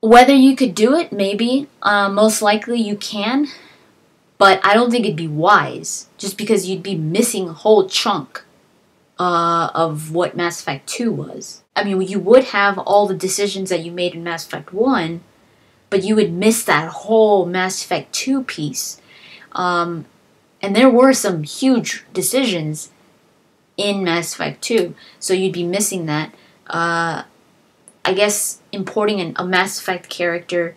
Whether you could do it, maybe. Most likely you can. But I don't think it'd be wise. Just because you'd be missing a whole chunk of what Mass Effect 2 was. I mean, you would have all the decisions that you made in Mass Effect 1, but you would miss that whole Mass Effect 2 piece. And there were some huge decisions in Mass Effect 2, so you'd be missing that. I guess importing a Mass Effect character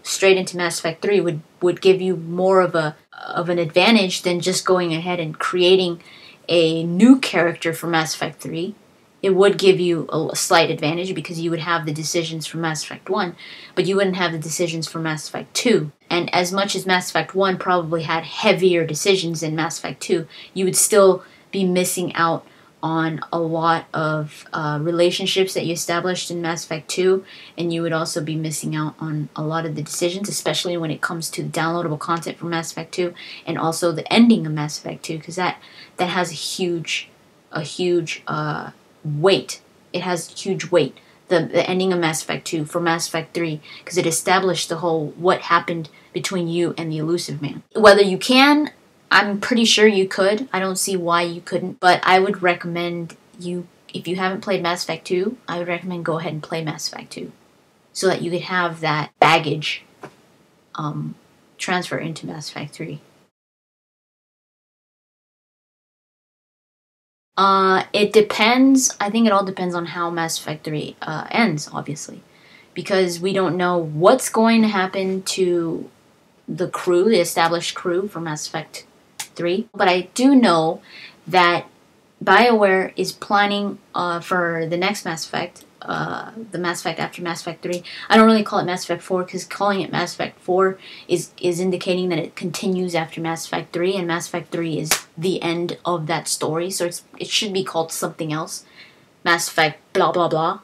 straight into Mass Effect 3 would give you more of an advantage than just going ahead and creating a new character for Mass Effect 3. It would give you a slight advantage because you would have the decisions from Mass Effect 1, but you wouldn't have the decisions from Mass Effect 2. And as much as Mass Effect 1 probably had heavier decisions than Mass Effect 2, you would still be missing out on a lot of relationships that you established in Mass Effect 2, and you would also be missing out on a lot of the decisions, especially when it comes to downloadable content from Mass Effect 2, and also the ending of Mass Effect 2, because that has a huge weight. It has huge weight. The ending of Mass Effect 2 for Mass Effect 3, because it established the whole what happened between you and the Elusive Man. Whether you can, I'm pretty sure you could. I don't see why you couldn't, but I would recommend you, if you haven't played Mass Effect 2, I would recommend go ahead and play Mass Effect 2, so that you could have that baggage transfer into Mass Effect 3. It depends. I think it all depends on how Mass Effect 3 ends, obviously. Because we don't know what's going to happen to the crew, the established crew for Mass Effect 3. But I do know that BioWare is planning for the next Mass Effect, the Mass Effect after Mass Effect 3. I don't really call it Mass Effect 4 because calling it Mass Effect 4 is indicating that it continues after Mass Effect 3, and Mass Effect 3 is the end of that story, so it should be called something else. Mass Effect blah blah blah.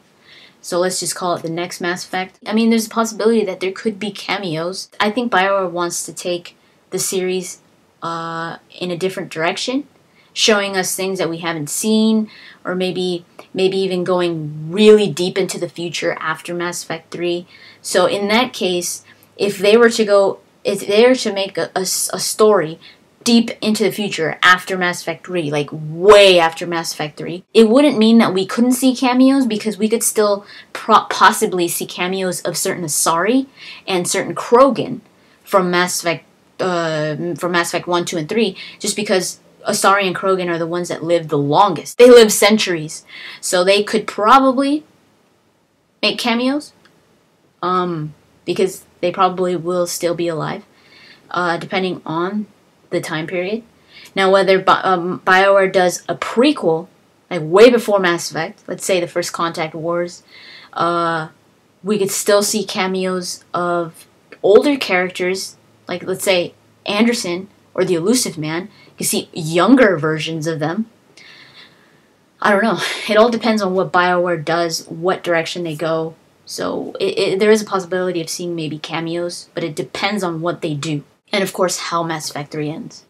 So let's just call it the next Mass Effect. I mean, there's a possibility that there could be cameos. I think BioWare wants to take the series in a different direction, showing us things that we haven't seen, or maybe even going really deep into the future after Mass Effect 3. So in that case, if they were to make a story deep into the future after Mass Effect 3, like way after Mass Effect 3, it wouldn't mean that we couldn't see cameos, because we could still possibly see cameos of certain Asari and certain Krogan from Mass Effect 1, 2, and 3, just because Asari and Krogan are the ones that live the longest. They live centuries. So they could probably make cameos, because they probably will still be alive, depending on the time period. Now, whether BioWare does a prequel, like way before Mass Effect, let's say the First Contact Wars, we could still see cameos of older characters, like let's say Anderson or the Elusive Man. You can see younger versions of them. I don't know. It all depends on what BioWare does, what direction they go. So there is a possibility of seeing maybe cameos, but it depends on what they do. And of course, how Mass Effect 3 ends.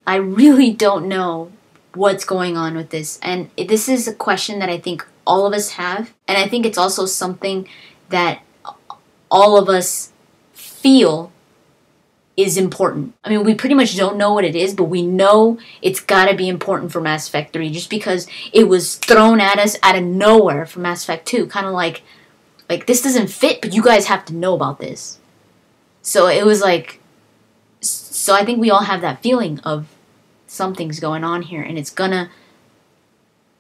I really don't know what's going on with this. And this is a question that I think all of us have. And I think it's also something that all of us feel is important. I mean, we pretty much don't know what it is, but we know it's gotta be important for Mass Effect 3, just because it was thrown at us out of nowhere for Mass Effect 2. Kind of like this doesn't fit, but you guys have to know about this. So it was like, so I think we all have that feeling of something's going on here, and it's gonna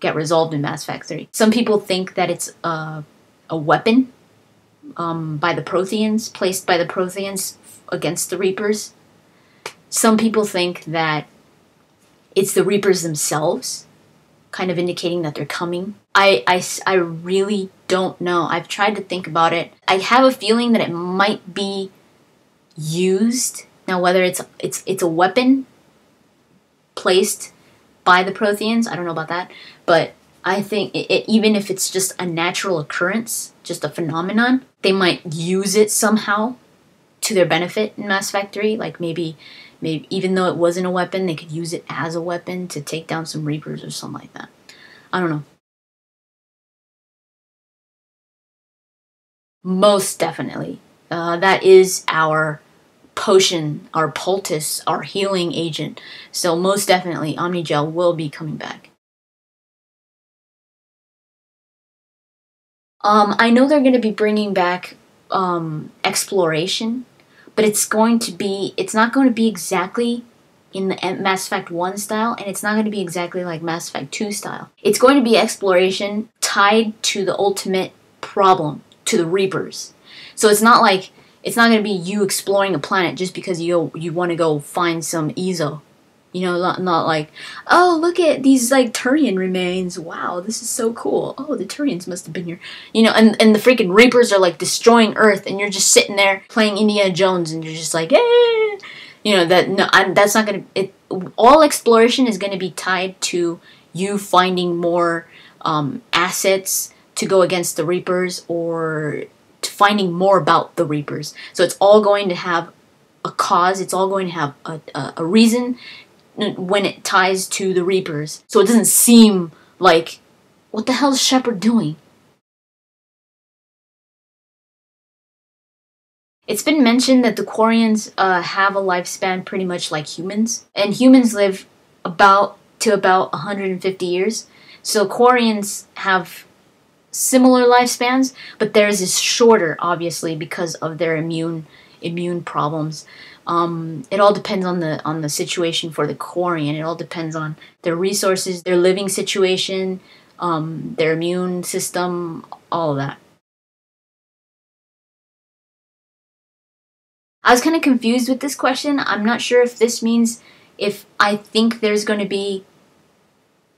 get resolved in Mass Effect 3. Some people think that it's a weapon by the Protheans, placed by the Protheans against the Reapers. Some people think that it's the Reapers themselves, kind of indicating that they're coming. I really don't know. I've tried to think about it. I have a feeling that it might be used. Now, whether it's a weapon placed by the Protheans, I don't know about that. But I think even if it's just a natural occurrence, just a phenomenon, they might use it somehow to their benefit in Mass Effect 3. Like maybe even though it wasn't a weapon, they could use it as a weapon to take down some Reapers or something like that. I don't know. Most definitely. That is our potion, our poultice, our healing agent. So most definitely, Omnigel will be coming back. I know they're going to be bringing back exploration, but it's not going to be exactly in the Mass Effect 1 style, and it's not going to be exactly like Mass Effect 2 style. It's going to be exploration tied to the ultimate problem, to the Reapers. So it's not going to be you exploring a planet just because you want to go find some Ezo. You know, not like, oh, look at these, like, Turian remains. Wow, this is so cool. Oh, the Turians must have been here. You know, and the freaking Reapers are, like, destroying Earth, and you're just sitting there playing Indiana Jones, and you're just like, eh. You know, that's not going to... All exploration is going to be tied to you finding more assets to go against the Reapers, or to finding more about the Reapers. So it's all going to have a cause. It's all going to have a reason when it ties to the Reapers. So it doesn't seem like, what the hell is Shepard doing? It's been mentioned that the Quarians have a lifespan pretty much like humans. And humans live about 150 years. So Quarians have similar lifespans, but theirs is shorter, obviously, because of their immune problems. It all depends on the situation for the Quarian. It all depends on their resources, their living situation, their immune system, all of that. I was kind of confused with this question. I'm not sure if this means if I think there's going to be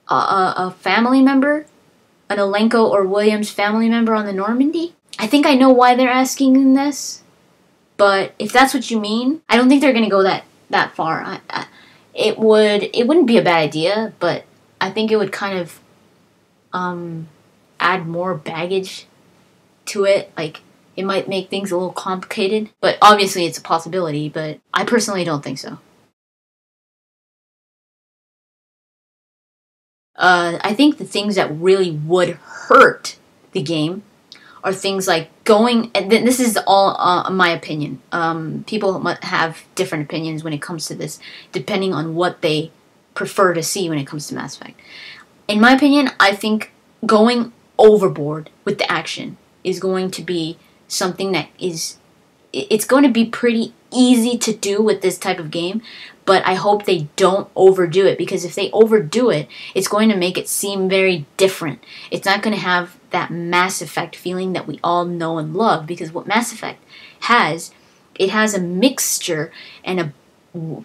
a family member, an Alenko or Williams family member on the Normandy. I think I know why they're asking this. But if that's what you mean, I don't think they're going to go that far. It wouldn't be a bad idea, but I think it would kind of add more baggage to it. Like, it might make things a little complicated. But obviously it's a possibility, but I personally don't think so. I think the things that really would hurt the game are things like going, and this is all my opinion. People have different opinions when it comes to this, depending on what they prefer to see when it comes to Mass Effect. In my opinion, I think going overboard with the action is going to be something that it's going to be pretty easy to do with this type of game, but I hope they don't overdo it, because if they overdo it, it's going to make it seem very different. It's not going to have that Mass Effect feeling that we all know and love, because what Mass Effect has, it has a mixture and a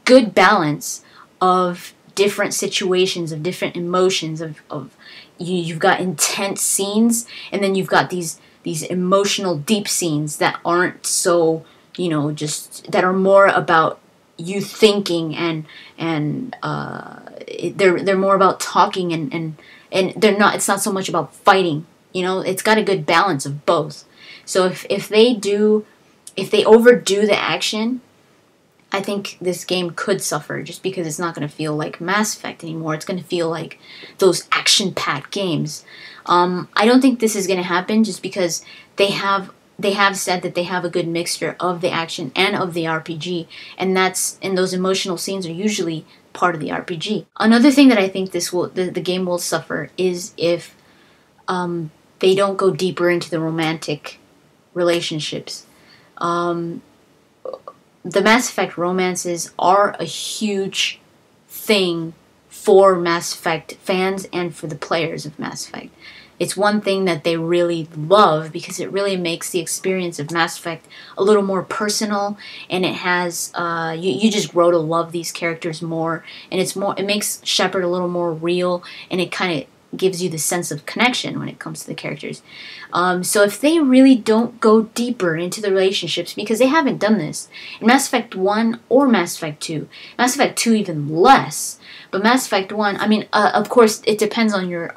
good balance of different situations, of different emotions, of you've got intense scenes, and then you've got these emotional deep scenes that aren't so, you know, just that are more about you thinking, and they're more about talking, and they're not, it's not so much about fighting. You know, it's got a good balance of both. So if they overdo the action, I think this game could suffer, just because it's not going to feel like Mass Effect anymore. It's going to feel like those action-packed games. I don't think this is going to happen, just because they have said that they have a good mixture of the action and of the RPG, and those emotional scenes are usually part of the RPG. Another thing that I think the game will suffer is if they don't go deeper into the romantic relationships. The Mass Effect romances are a huge thing for Mass Effect fans and for the players of Mass Effect. It's one thing that they really love, because it really makes the experience of Mass Effect a little more personal, and it has you just grow to love these characters more, and it makes Shepard a little more real, and it kind of gives you the sense of connection when it comes to the characters. So if they really don't go deeper into the relationships, because they haven't done this in Mass Effect 1 or Mass Effect 2, Mass Effect 2 even less, but Mass Effect 1, I mean, of course it depends on your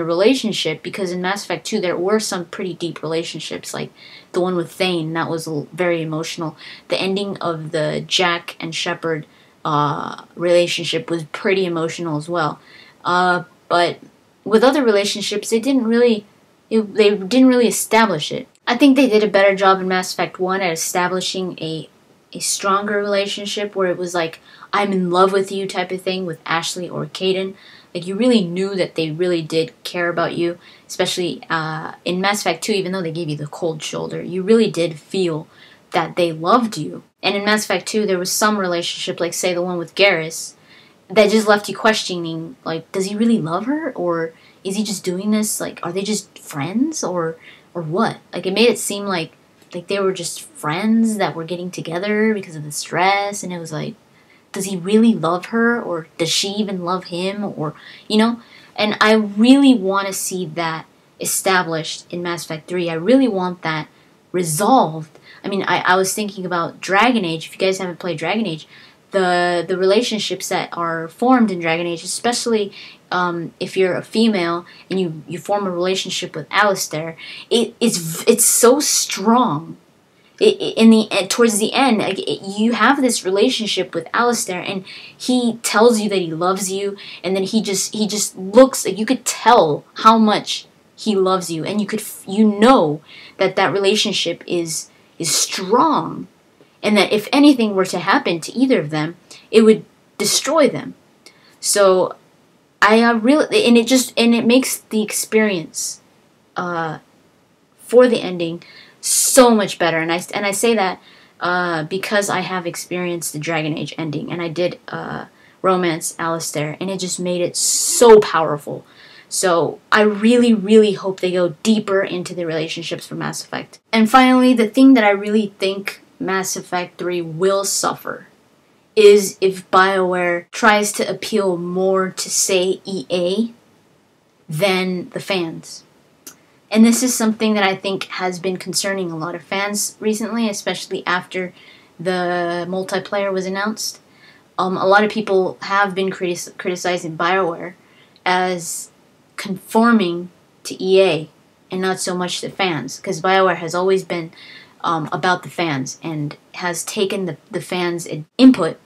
relationship, because in Mass Effect 2 there were some pretty deep relationships, like the one with Thane, that was very emotional. The ending of the Jack and Shepard relationship was pretty emotional as well. But with other relationships, they didn't really They didn't really establish it. I think they did a better job in Mass Effect 1 at establishing a stronger relationship where it was like, I'm in love with you type of thing with Ashley or Kaidan. Like, you really knew that they really did care about you, especially in Mass Effect 2, even though they gave you the cold shoulder. You really did feel that they loved you. And in Mass Effect 2, there was some relationship, like, say, the one with Garrus, that just left you questioning, like, does he really love her? Or is he just doing this? Like, are they just friends? Or what? Like, it made it seem like they were just friends that were getting together because of the stress. And it was like, does he really love her? Or does she even love him? Or, you know? And I really want to see that established in Mass Effect 3. I really want that resolved. I mean, I was thinking about Dragon Age. If you guys haven't played Dragon Age, the relationships that are formed in Dragon Age, especially if you're a female and you form a relationship with Alistair, it's so strong. Towards the end, you have this relationship with Alistair, and he tells you that he loves you, and then he just looks like you could tell how much he loves you, and you know that relationship is strong, and that if anything were to happen to either of them, it would destroy them. So I really, and it makes the experience for the ending so much better. And I say that because I have experienced the Dragon Age ending, and I did romance Alistair, and it just made it so powerful. So I really, really hope they go deeper into the relationships for Mass Effect. And finally, the thing that I really think Mass Effect 3 will suffer is if BioWare tries to appeal more to, say, EA than the fans. And this is something that I think has been concerning a lot of fans recently, especially after the multiplayer was announced. A lot of people have been criticizing BioWare as conforming to EA and not so much the fans, because BioWare has always been about the fans and has taken the fans' input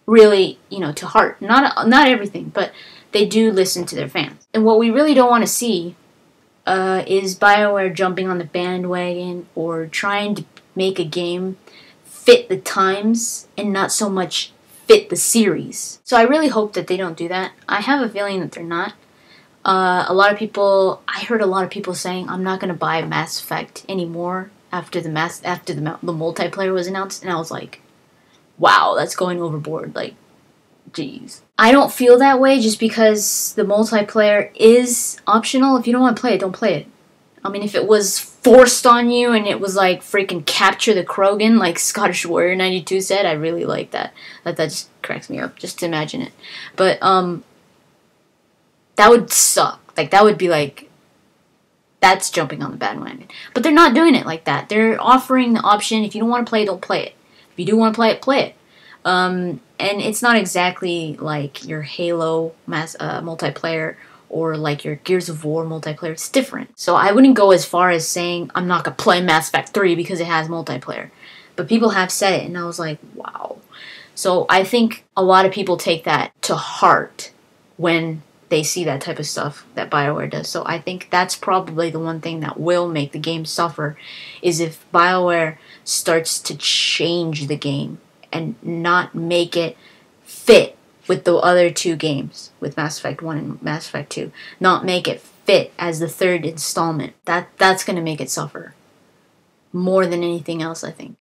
really, to heart. Not everything, but they do listen to their fans. And what we really don't want to see is BioWare jumping on the bandwagon or trying to make a game fit the times and not so much fit the series. So I really hope that they don't do that. I have a feeling that they're not. I heard a lot of people saying, I'm not going to buy Mass Effect anymore after the multiplayer was announced, and I was like, wow, that's going overboard, like, jeez. I don't feel that way just because the multiplayer is optional. If you don't want to play it, don't play it. I mean, if it was forced on you and it was like freaking Capture the Krogan, like Scottish Warrior 92 said, I really like that. That just cracks me up, just to imagine it. But, that would suck. Like, that would be like, that's jumping on the bandwagon. But they're not doing it like that. They're offering the option, if you don't want to play it, don't play it. If you do want to play it, play it. And it's not exactly like your Halo multiplayer or like your Gears of War multiplayer. It's different. So I wouldn't go as far as saying I'm not going to play Mass Effect 3 because it has multiplayer. But people have said it, and I was like, wow. So I think a lot of people take that to heart when they see that type of stuff that BioWare does. So I think that's probably the one thing that will make the game suffer, is if BioWare starts to change the game and not make it fit with the other two games, with Mass Effect 1 and Mass Effect 2. Not make it fit as the third installment. That's going to make it suffer more than anything else, I think.